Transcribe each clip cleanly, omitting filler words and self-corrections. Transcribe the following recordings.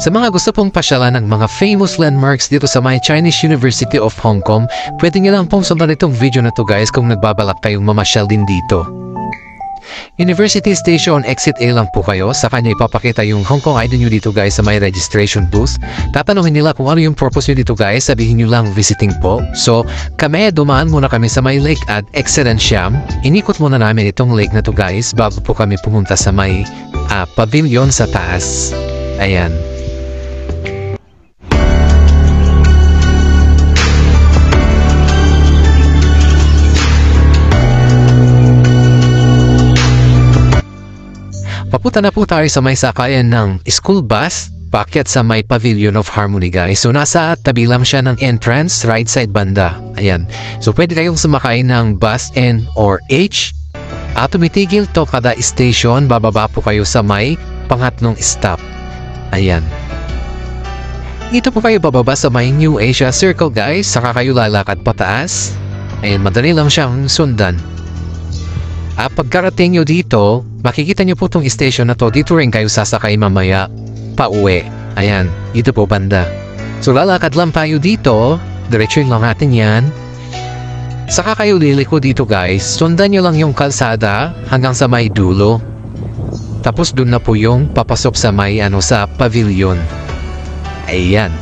Sa mga gusto pong pasyalan ng mga famous landmarks dito sa may Chinese University of Hong Kong, pwede nyo lang pong sundan itong video na to guys kung nagbabalak kayong mamasyal din dito. University Station Exit A lang po kayo, sa kanya ipapakita yung Hong Kong ID nyo dito guys sa may registration booth. Tatanungin nila kung ano yung purpose nyo dito guys, sabihin nyo lang visiting po. So kami dumaan muna kami sa may lake at Excellent Siam. Inikot muna namin itong lake na to guys bago po kami pumunta sa may pavilion sa taas. Ayan. Papunta na po tayo sa may sakayan ng school bus, paakyat sa may Pavilion of Harmony guys. So nasa tabi lang siya ng entrance, right side banda. Ayan. So pwede kayong sumakay ng bus N or H. Tumitigil to kada station, bababa po kayo sa may pangatlong stop. Ayan. Dito po kayo bababa sa may New Asia Circle guys, saka kayo lalakad pataas. Ayan, madali lang siyang sundan. Pagkarating nyo dito, makikita nyo po itong station na to. Dito rin kayo sasakay mamaya pauwi. Ayan, dito po banda. So lalakad lang tayo dito. Diretso lang natin yan. Saka kayo liliko dito guys. Sundan nyo lang yung kalsada hanggang sa may dulo. Tapos dun na po yung papasok sa may sa pavilion. Ayan.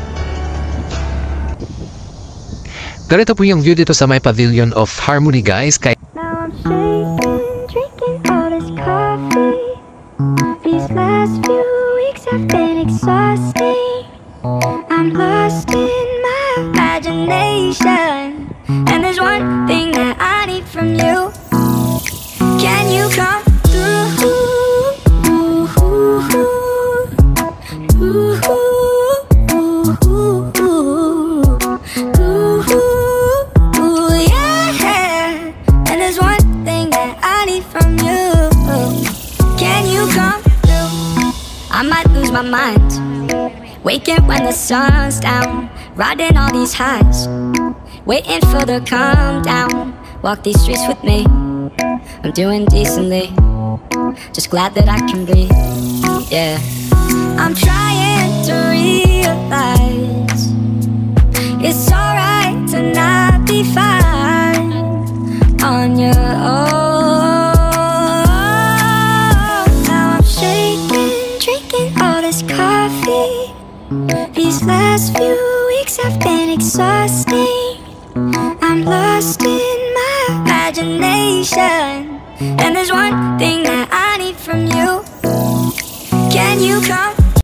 Ganito po yung view dito sa may Pavilion of Harmony guys. These last few weeks have been exhausting. I'm lost in my imagination, and there's one thing that I need from you. Can you come through? Yeah, and there's one thing that I need from you. Can you come through? I might lose my mind, waking when the sun's down, riding all these highs, waiting for the calm down. Walk these streets with me, I'm doing decently, just glad that I can breathe. Yeah, I'm trying to realize it's alright to not be fine on your own. Coffee. These last few weeks have been exhausting. I'm lost in my imagination, and there's one thing that I need from you. Can you come?